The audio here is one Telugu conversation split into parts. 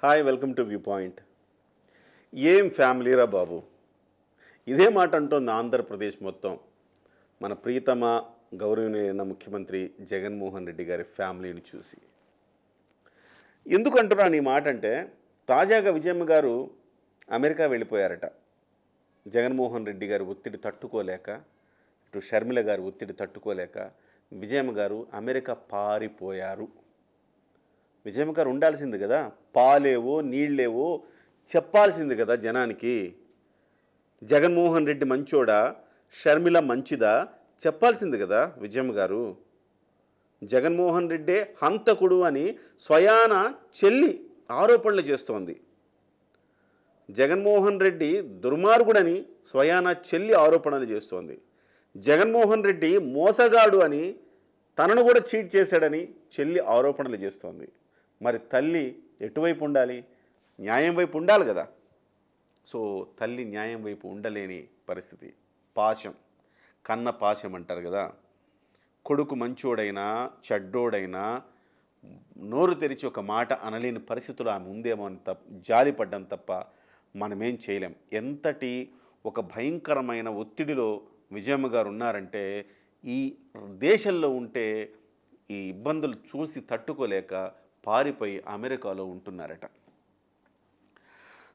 Hi welcome to view point. ఏం ఫ్యామిలీరా బాబు, ఇదే మాట అంటోంది ఆంధ్రప్రదేశ్ మొత్తం. మన ప్రీతమ గౌరవనీయులైన ముఖ్యమంత్రి జగన్మోహన్ రెడ్డి గారి ఫ్యామిలీని చూసి. ఎందుకు అంటున్నాను ఈ మాట అంటే, తాజాగా విజయమ్మ గారు అమెరికా వెళ్ళిపోయారట. జగన్మోహన్ రెడ్డి గారు ఒత్తిడి తట్టుకోలేక, ఇటు షర్మిల గారు ఒత్తిడి తట్టుకోలేక విజయమ్మ గారు అమెరికా పారిపోయారు. విజయమ్మ గారు ఉండాల్సింది కదా, పాలేవో నీళ్ళేవో చెప్పాల్సింది కదా జనానికి. జగన్మోహన్ రెడ్డి మంచోడా, షర్మిల మంచిదా చెప్పాల్సింది కదా విజయమ్మ గారు. జగన్మోహన్ రెడ్డే హంతకుడు అని స్వయాన చెల్లి ఆరోపణలు చేస్తోంది. జగన్మోహన్ రెడ్డి దుర్మార్గుడని స్వయాన చెల్లి ఆరోపణలు చేస్తోంది. జగన్మోహన్ రెడ్డి మోసగాడు అని, తనను కూడా చీట్ చేశాడని చెల్లి ఆరోపణలు చేస్తోంది. మరి తల్లి ఎటువైపు ఉండాలి? న్యాయం వైపు ఉండాలి కదా. సో తల్లి న్యాయం వైపు ఉండలేని పరిస్థితి. పాశం, కన్న పాశం అంటారు కదా. కొడుకు మంచోడైనా చెడ్డోడైనా నోరు తెరిచి ఒక మాట అనలేని పరిస్థితులు ఆమె ఉందేమో అని జాలిపడ్డం తప్ప మనమేం చేయలేం. ఎంతటి ఒక భయంకరమైన ఒత్తిడిలో విజయమ్మ గారు ఉన్నారంటే, ఈ దేశంలో ఉంటే ఈ ఇబ్బందులు చూసి తట్టుకోలేక పారిపోయి అమెరికాలో ఉంటున్నారట.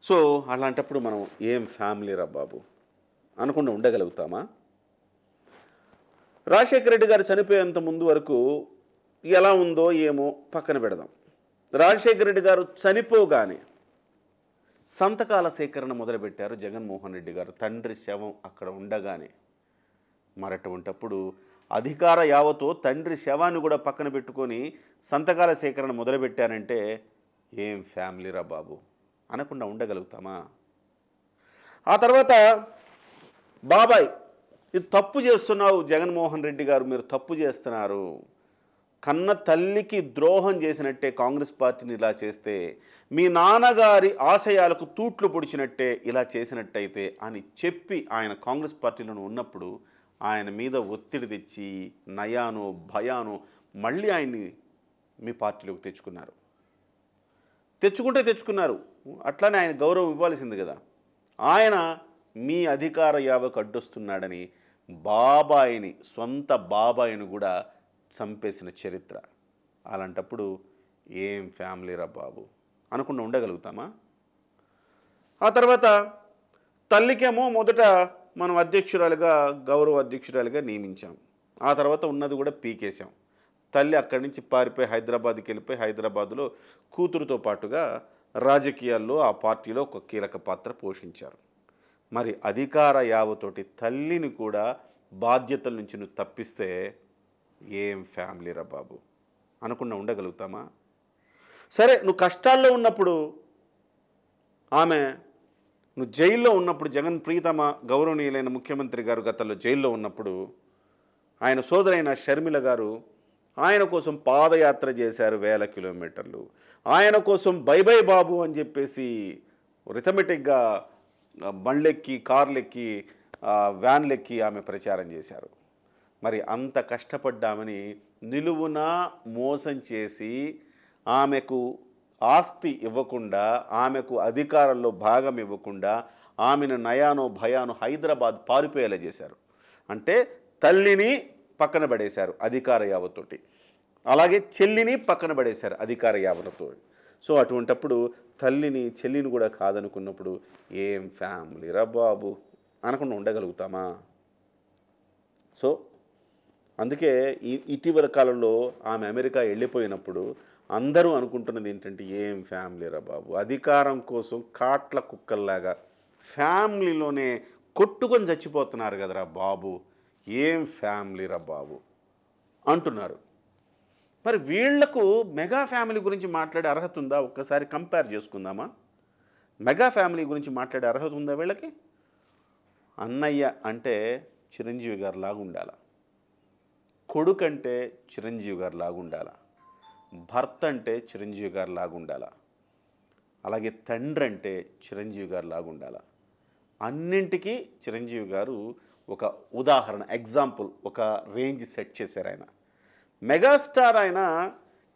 సో అలాంటప్పుడు మనం ఏం ఫ్యామిలీరా బాబు అనకుండా ఉండగలుగుతామా? రాజశేఖర రెడ్డి గారు చనిపోయేంత ముందు వరకు ఎలా ఉందో ఏమో పక్కన పెడదాం. రాజశేఖర రెడ్డి గారు చనిపోగానే సంతకాల సేకరణ మొదలుపెట్టారు జగన్మోహన్ రెడ్డి గారు, తండ్రి శవం అక్కడ ఉండగానే. మరటువంటప్పుడు అధికార యావతో తండ్రి శవాన్ని కూడా పక్కన పెట్టుకొని సంతకాల సేకరణ మొదలుపెట్టారంటే ఏం ఫ్యామిలీరా బాబు అనకుండా ఉండగలుగుతామా? ఆ తర్వాత బాబాయ్, ఇది తప్పు చేస్తున్నావు జగన్మోహన్ రెడ్డి గారు, మీరు తప్పు చేస్తున్నారు, కన్న తల్లికి ద్రోహం చేసినట్టే కాంగ్రెస్ పార్టీని ఇలా చేస్తే, మీ నాన్నగారి ఆశయాలకు తూట్లు పొడిచినట్టే ఇలా చేసినట్టయితే అని చెప్పి ఆయన కాంగ్రెస్ పార్టీలో ఉన్నప్పుడు ఆయన మీద ఒత్తిడి తెచ్చి నయానో భయానో మళ్ళీ ఆయన్ని మీ పార్టీలోకి తెచ్చుకున్నారు. అట్లానే ఆయన గౌరవం ఇవ్వాల్సింది కదా. ఆయన మీ అధికార యావకు అడ్డొస్తున్నాడని బాబాయిని, సొంత బాబాయిని కూడా చంపేసిన చరిత్ర. అలాంటప్పుడు ఏం ఫ్యామిలీరా బాబు అనకుండా ఉండగలుగుతామా? ఆ తర్వాత తల్లికేమో మొదట మనం అధ్యక్షురాలుగా, గౌరవ అధ్యక్షురాలుగా నియమించాం. ఆ తర్వాత ఉన్నది కూడా పీకేశాం. తల్లి అక్కడి నుంచి పారిపోయి హైదరాబాద్కి వెళ్ళిపోయి హైదరాబాదులో కూతురుతో పాటుగా రాజకీయాల్లో ఆ పార్టీలో ఒక కీలక పాత్ర పోషించారు. మరి అధికార యావతోటి తల్లిని కూడా బాధ్యతల నుంచి నువ్వు తప్పిస్తే ఏం ఫ్యామిలీరా బాబు అనకుండా ఉండగలుగుతామా? సరే, నువ్వు కష్టాల్లో ఉన్నప్పుడు ఆమె, నువ్వు జైల్లో ఉన్నప్పుడు, జగన్ ప్రీతమ గౌరవనీయులైన ముఖ్యమంత్రి గారు గతంలో జైల్లో ఉన్నప్పుడు ఆయన సోదరైన షర్మిల గారు ఆయన కోసం పాదయాత్ర చేశారు 1000 కిలోమీటర్లు. ఆయన కోసం బై బై బాబు అని చెప్పేసి రిథమెటిక్గా బండ్లెక్కి, కార్లెక్కి, వ్యాన్లెక్కి ఆమె ప్రచారం చేశారు. మరి అంత కష్టపడ్డామని నిలువునా మోసం చేసి ఆమెకు ఆస్తి ఇవ్వకుండా, ఆమెకు అధికారంలో భాగం ఇవ్వకుండా, ఆమెను నయానో భయానో హైదరాబాద్ పారిపోయేలా చేశారు. అంటే తల్లిని పక్కన పడేశారు అధికార యావతోటి, అలాగే చెల్లిని పక్కన పడేశారు అధికార యావలతో. సో అటువంటప్పుడు తల్లిని చెల్లిని కూడా కాదనుకున్నప్పుడు ఏం ఫ్యామిలీరా బాబు అనకుండా ఉండగలుగుతామా? సో అందుకే ఇటీవల కాలంలో ఆమె అమెరికా వెళ్ళిపోయినప్పుడు అందరూ అనుకుంటున్నది ఏంటంటే ఏం ఫ్యామిలీరా బాబు, అధికారం కోసం కాట్ల కుక్కల్లాగా ఫ్యామిలీలోనే కొట్టుకొని చచ్చిపోతున్నారు కదరా బాబు, ఏం ఫ్యామిలీరా బాబు అంటున్నారు. మరి వీళ్లకు మెగా ఫ్యామిలీ గురించి మాట్లాడే అర్హత ఉందా? ఒక్కసారి కంపేర్ చేసుకుందామా? మెగా ఫ్యామిలీ గురించి మాట్లాడే అర్హత ఉందా వీళ్ళకి? అన్నయ్య అంటే చిరంజీవి గారు లాగా ఉండాల, కొడుకు అంటే చిరంజీవి గారు లాగా ఉండాల, భర్త అంటే చిరంజీవి గారు లాగా ఉండాల, అలాగే తండ్రి అంటే చిరంజీవి గారు లాగా ఉండాల. అన్నింటికీ చిరంజీవి గారు ఒక ఉదాహరణ, ఎగ్జాంపుల్, ఒక రేంజ్ సెట్ చేశారు ఆయన. మెగాస్టార్ ఆయన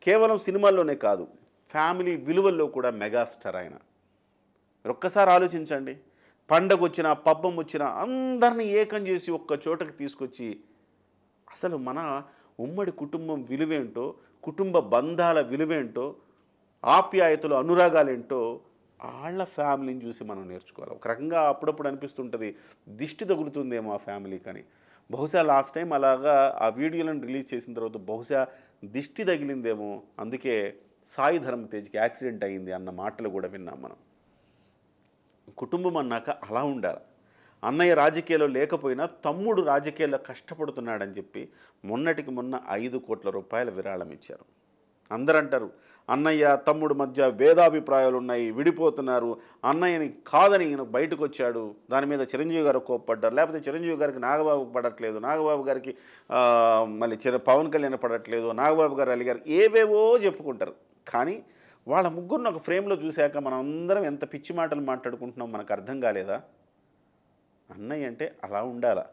కేవలం సినిమాల్లోనే కాదు, ఫ్యామిలీ విలువల్లో కూడా మెగాస్టార్ ఆయన. ఒక్కసారి ఆలోచించండి. పండగ వచ్చినా, పబ్బం వచ్చినా అందరినీ ఏకం చేసి ఒక్క చోటకి తీసుకొచ్చి అసలు మన ఉమ్మడి కుటుంబం విలువేంటో, కుటుంబ బంధాల విలువేంటో, ఆప్యాయతలు, అనురాగాలేంటో వాళ్ళ ఫ్యామిలీని చూసి మనం నేర్చుకోవాలి. ఒక రకంగా అప్పుడప్పుడు అనిపిస్తుంటుంది దిష్టి తగులుతుందేమో ఆ ఫ్యామిలీకి అని. బహుశా లాస్ట్ టైం అలాగా ఆ వీడియోలను రిలీజ్ చేసిన తర్వాత బహుశా దిష్టి తగిలిందేమో, అందుకే సాయి ధరమ్ తేజ్కి యాక్సిడెంట్ అయ్యింది అన్న మాటలు కూడా విన్నాం మనం. కుటుంబం అన్నాక అలా ఉండాలి. అన్నయ్య రాజకీయాల్లో లేకపోయినా తమ్ముడు రాజకీయాల్లో కష్టపడుతున్నాడని చెప్పి మొన్నటికి మొన్న 5 కోట్ల రూపాయల విరాళం ఇచ్చారు. అందరూ అంటారు అన్నయ్య తమ్ముడు మధ్య భేదాభిప్రాయాలు ఉన్నాయి, విడిపోతున్నారు, అన్నయ్యని కాదని ఈయన బయటకు వచ్చాడు, దాని మీద చిరంజీవి గారు కోప్పడ్డారు, లేకపోతే చిరంజీవి గారికి నాగబాబు పడట్లేదు, నాగబాబు గారికి మళ్ళీ పవన్ కళ్యాణ్ పడట్లేదు, నాగబాబు గారు అలిగారు, ఏవేవో చెప్పుకుంటారు. కానీ వాళ్ళ ముగ్గురిని ఒక ఫ్రేమ్లో చూశాక మనం అందరం ఎంత పిచ్చి మాటలు మాట్లాడుకుంటున్నాం మనకు అర్థం కాలేదా? అన్నయ్య అంటే అలా ఉండాలా,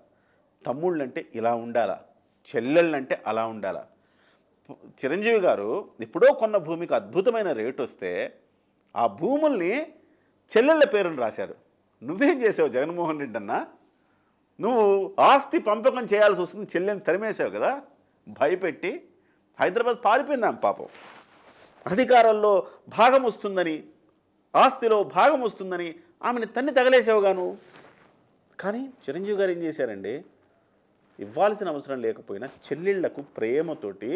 తమ్ముళ్ళంటే ఇలా ఉండాలా, చెల్లెళ్ళంటే అలా ఉండాలా. చిరంజీవి గారు ఎప్పుడో కొన్న భూమికి అద్భుతమైన రేటు వస్తే ఆ భూముల్ని చెల్లెళ్ళ పేరుని రాశారు. నువ్వేం చేసావు జగన్మోహన్ రెడ్డి అన్న? నువ్వు ఆస్తి పంపకం చేయాల్సి వస్తుంది, చెల్లెని తరిమేసావు కదా భయపెట్టి. హైదరాబాద్ పారిపోయిందాం పాపం. అధికారంలో భాగం వస్తుందని, ఆస్తిలో భాగం వస్తుందని ఆమెను తన్ని తగలేసావుగాను. కానీ చిరంజీవి గారు ఏం చేశారండి, ఇవ్వాల్సిన అవసరం లేకపోయినా చెల్లెళ్లకు ప్రేమతోటి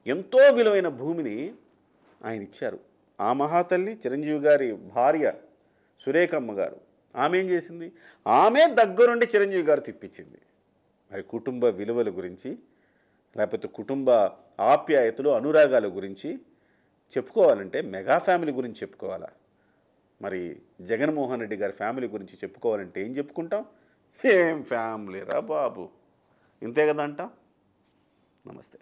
ఎంతో విలువైన భూమిని ఆయన ఇచ్చారు. ఆ మహాతల్లి చిరంజీవి గారి భార్య సురేఖమ్మ గారు, ఆమె ఏం చేసింది, ఆమె దగ్గరుండి చిరంజీవి గారు తిప్పించింది. మరి కుటుంబ విలువల గురించి, లేకపోతే కుటుంబ ఆప్యాయతలు, అనురాగాల గురించి చెప్పుకోవాలంటే మెగా ఫ్యామిలీ గురించి చెప్పుకోవాలా? మరి జగన్మోహన్ రెడ్డి గారి ఫ్యామిలీ గురించి చెప్పుకోవాలంటే ఏం చెప్పుకుంటాం? ఏం ఫ్యామిలీరా బాబు, ఇంతే కదా అంటాం. నమస్తే.